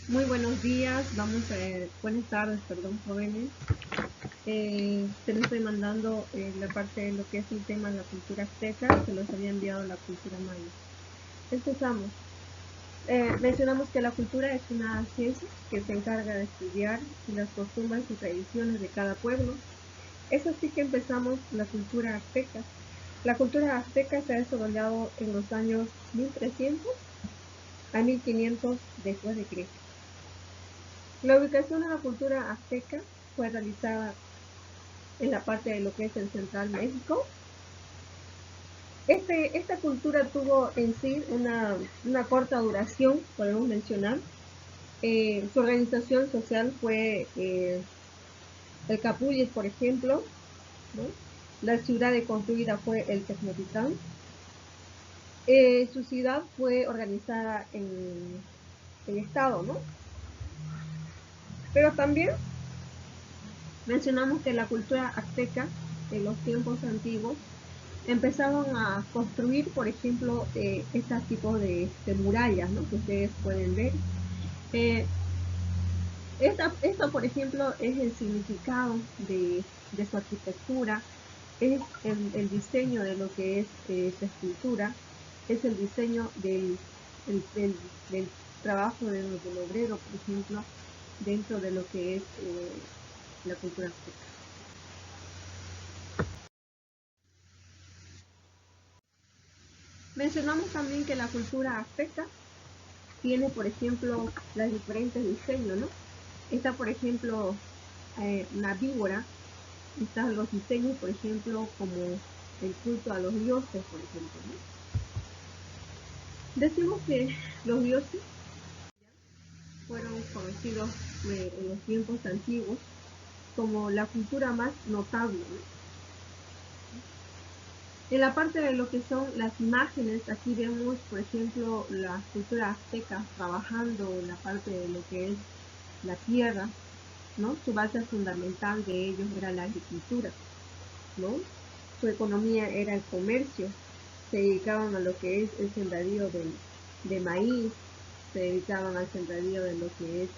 Muy buenos días, buenas tardes, perdón, jóvenes. Se les estoy mandando la parte de lo que es el tema de la cultura azteca, se los había enviado la cultura maya. Empezamos. Mencionamos que la cultura es una ciencia que se encarga de estudiar las costumbres y tradiciones de cada pueblo. Es así que empezamos la cultura azteca. La cultura azteca se ha desarrollado en los años 1300 a 1500 después de Cristo. La ubicación de la cultura azteca fue realizada en la parte de lo que es el central México. Esta cultura tuvo en sí una corta duración, podemos mencionar. Su organización social fue el Capullis, por ejemplo, ¿no? La ciudad construida fue el Tecnotitán. Su ciudad fue organizada en estado, ¿no? Pero también mencionamos que la cultura azteca en los tiempos antiguos empezaron a construir, por ejemplo, estos tipos de murallas, ¿no? Que ustedes pueden ver. Eh, Esto, por ejemplo, es el significado de su arquitectura, es el diseño de lo que es esta escultura, es el diseño del trabajo del obrero, por ejemplo, dentro de lo que es la cultura azteca. Mencionamos también que la cultura azteca tiene, por ejemplo, los diferentes diseños, ¿no? Está, por ejemplo, la víbora, están los diseños, por ejemplo, como el culto a los dioses, por ejemplo, ¿no? Decimos que los dioses fueron conocidos en los tiempos antiguos como la cultura más notable, ¿no? En la parte de lo que son las imágenes, aquí vemos, por ejemplo, la cultura azteca trabajando en la parte de lo que es la tierra, ¿no? Su base fundamental de ellos era la agricultura, ¿no? Su economía era el comercio, se dedicaban a lo que es el sembradío de maíz, se dedicaban al sembradío de lo que es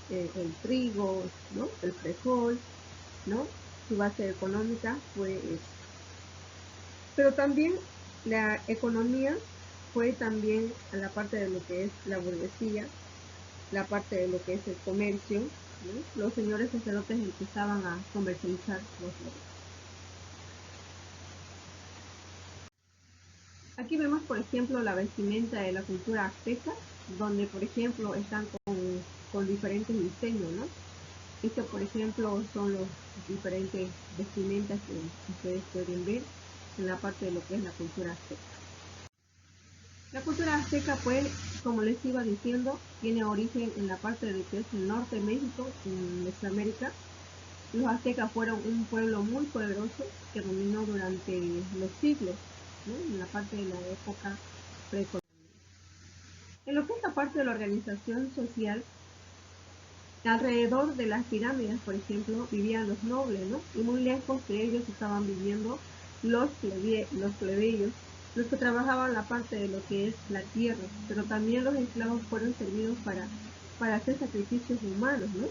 el trigo, ¿no? El frijol, ¿no? Su base económica fue eso. Pero también la economía fue también a la parte de lo que es la burguesía, la parte de lo que es el comercio, ¿no? Los señores sacerdotes empezaban a comercializar los bienes. Aquí vemos, por ejemplo, la vestimenta de la cultura azteca, donde, por ejemplo, están con diferentes diseños, ¿no? Esto, por ejemplo, son los diferentes vestimentas que ustedes pueden ver en la parte de lo que es la cultura azteca. La cultura azteca, pues, como les iba diciendo, tiene origen en la parte de lo que es el norte de México, en Mesoamérica. Los aztecas fueron un pueblo muy poderoso que dominó durante los siglos, ¿no? En la parte de la época precolombina. En lo que es la parte de la organización social, alrededor de las pirámides, por ejemplo, vivían los nobles, ¿no? Y muy lejos de ellos estaban viviendo los plebeyos, los que trabajaban la parte de lo que es la tierra, pero también los esclavos fueron servidos para hacer sacrificios humanos, ¿no?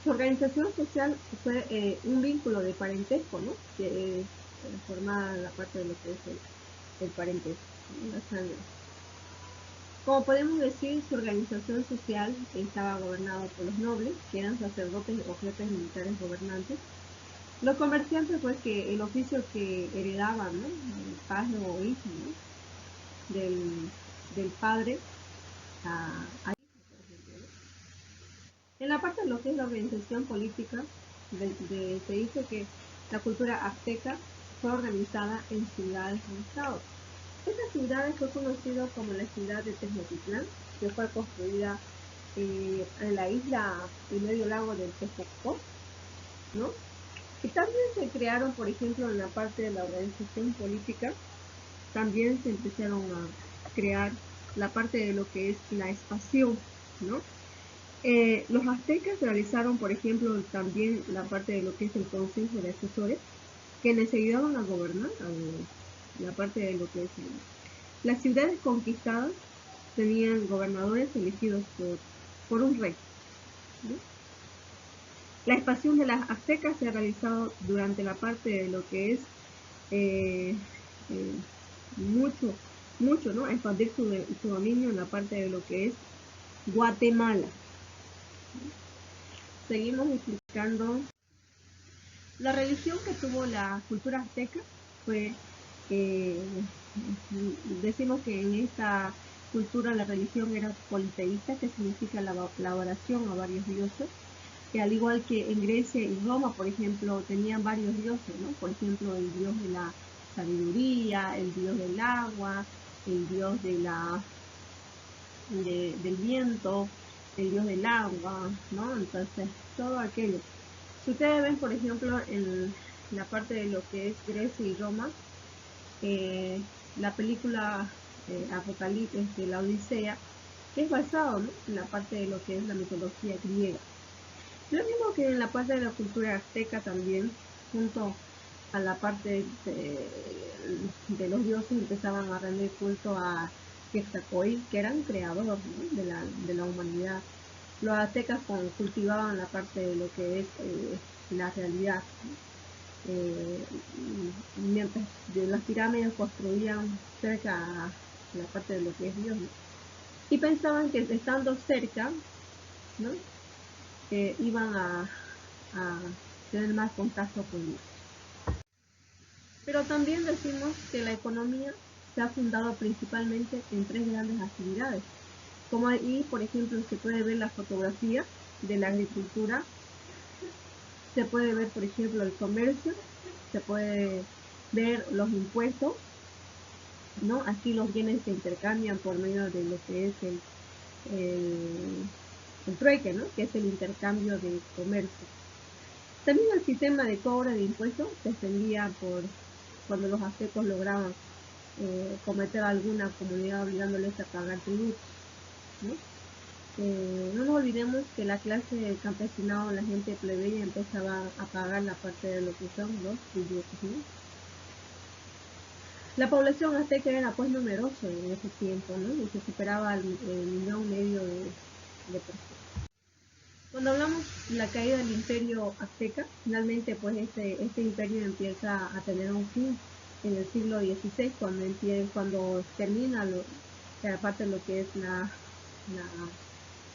Su organización social fue un vínculo de parentesco, ¿no? Que formaba la parte de lo que es el parentesco, ¿no? La sangre. Como podemos decir, su organización social estaba gobernada por los nobles, que eran sacerdotes o jefes militares gobernantes. Los comerciantes, pues, que el oficio que heredaban, ¿no? El padre o hijo, ¿no? Del padre a hijo, por ejemplo, ¿no? En la parte de lo que es la organización política, se dice que la cultura azteca fue organizada en ciudades o estados. Esta ciudad fue conocida como la ciudad de Tenochtitlán, que fue construida en la isla y medio lago del Texcoco, ¿no? Y también se crearon, por ejemplo, en la parte de la organización política, también se empezaron a crear la parte de lo que es la espación, ¿no? Los aztecas realizaron, por ejemplo, también la parte de lo que es el consejo de asesores, que les ayudaban a gobernar la parte de lo que es las ciudades conquistadas tenían gobernadores elegidos por un rey, ¿no? La expansión de las aztecas se ha realizado durante la parte de lo que es eh, eh, mucho, mucho, ¿no? Expandir su dominio en la parte de lo que es Guatemala. Seguimos explicando. La religión que tuvo la cultura azteca fue, eh, decimos que en esta cultura la religión era politeísta, que significa la oración a varios dioses, que al igual que en Grecia y Roma, por ejemplo, tenían varios dioses, ¿no? Por ejemplo, el dios de la sabiduría, el dios del agua, el dios del viento, el dios del agua, ¿no? Entonces, todo aquello. Si ustedes ven, por ejemplo, en la parte de lo que es Grecia y Roma, eh, la película Apocalipsis de la Odisea, que es basado, ¿no?, en la parte de lo que es la mitología griega. Lo mismo que en la parte de la cultura azteca también, junto a la parte de los dioses, empezaban a rendir culto a Quetzalcóatl, que eran creadores, ¿no?, de la humanidad. Los aztecas cultivaban la parte de lo que es la realidad, ¿no? Mientras de las pirámides construían cerca a la parte de lo que es Dios, ¿no? Y pensaban que estando cerca, ¿no?, iban a tener más contacto con Dios. Pero también decimos que la economía se ha fundado principalmente en tres grandes actividades. Como ahí, por ejemplo, se puede ver la fotografía de la agricultura, se puede ver, por ejemplo, el comercio, se puede ver los impuestos, ¿no? Aquí los bienes se intercambian por medio de lo que es el trueque, ¿no?, que es el intercambio de comercio. También el sistema de cobro de impuestos se extendía por cuando los aztecos lograban cometer a alguna comunidad obligándoles a pagar tributos, ¿no? No nos olvidemos que la clase del campesinado, la gente plebeya, empezaba a pagar la parte de lo que son los tributos, ¿no? La población azteca era pues numerosa en ese tiempo, ¿no?, y se superaba el 1,5 millones de personas. Cuando hablamos de la caída del imperio azteca, finalmente pues este imperio empieza a tener un fin en el siglo XVI, cuando termina la parte de lo que es la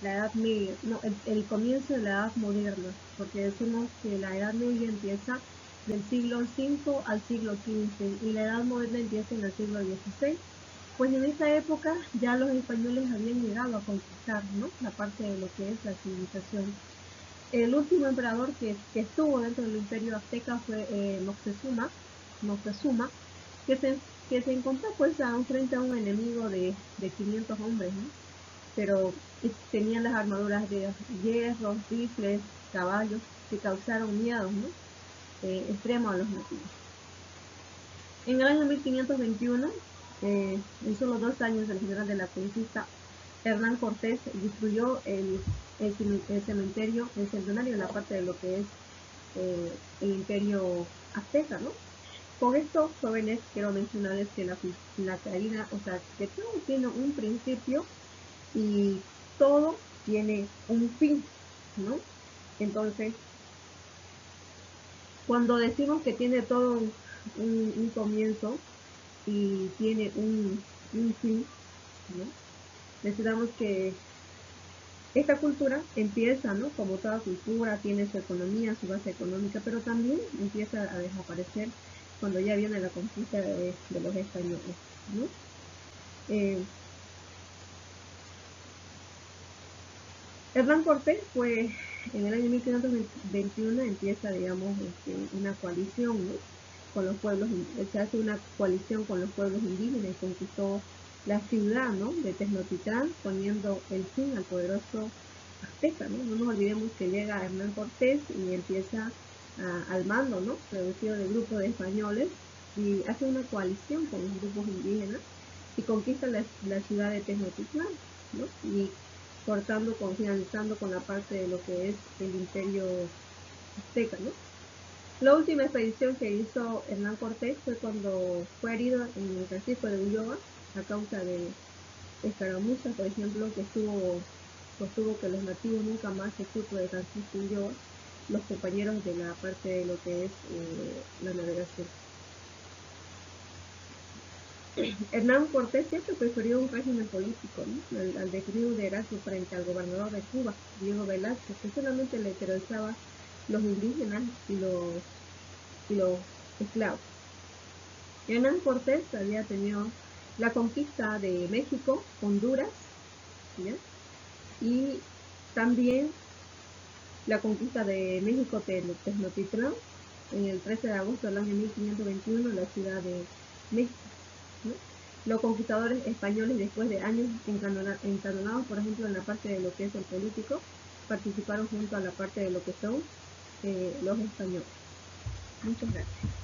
Edad Media, no, el comienzo de la Edad Moderna, porque decimos que la Edad Media empieza del siglo V al siglo XV y la Edad Moderna empieza en el siglo XVI. Pues en esa época ya los españoles habían llegado a conquistar, ¿no?, la parte de lo que es la civilización. El último emperador que estuvo dentro del imperio azteca fue Moctezuma, que se encontró pues frente a un enemigo de 500 hombres, ¿no?, pero tenían las armaduras de hierro, rifles, caballos, que causaron miedo, ¿no?, extremo a los nativos. En el año 1521, en solo 2 años del general de la conquista, Hernán Cortés destruyó el cementerio, el centenario, en la parte de lo que es el imperio azteca, ¿no? Con esto, jóvenes, quiero mencionarles que la caída, o sea, que todo tiene un principio y todo tiene un fin, ¿no? Entonces, cuando decimos que tiene todo un comienzo y tiene un fin, ¿no?, necesitamos que esta cultura empieza, ¿no?, como toda cultura, tiene su economía, su base económica, pero también empieza a desaparecer cuando ya viene la conquista de los españoles, ¿no? Hernán Cortés, pues en el año 1521 empieza, digamos, una coalición, ¿no?, con los pueblos, se hace una coalición con los pueblos indígenas y conquistó la ciudad, ¿no?, de Tenochtitlán, poniendo el fin al poderoso azteca, ¿no? No nos olvidemos que llega Hernán Cortés y empieza al mando, ¿no?, reducido de grupos de españoles, y hace una coalición con los grupos indígenas y conquista la ciudad de Tenochtitlán, ¿no?, y finalizando con la parte de lo que es el imperio azteca, ¿no? La última expedición que hizo Hernán Cortés fue cuando fue herido en el Francisco de Ulloa a causa Escaramuza, por ejemplo, que sostuvo que los nativos nunca más se supo de Francisco Ulloa, los compañeros de la parte de lo que es la navegación. Hernán Cortés siempre prefirió un régimen político, ¿no? al de liderazgo frente al gobernador de Cuba, Diego Velázquez, que solamente le interesaba los indígenas y los esclavos. Hernán Cortés había tenido la conquista de México, Honduras, ¿ya? Y también la conquista de México Tenochtitlán en el 13 de agosto del año 1521 en la ciudad de México, ¿no? Los conquistadores españoles, después de años encadenados, por ejemplo, en la parte de lo que es el político, participaron junto a la parte de lo que son los españoles. Muchas gracias.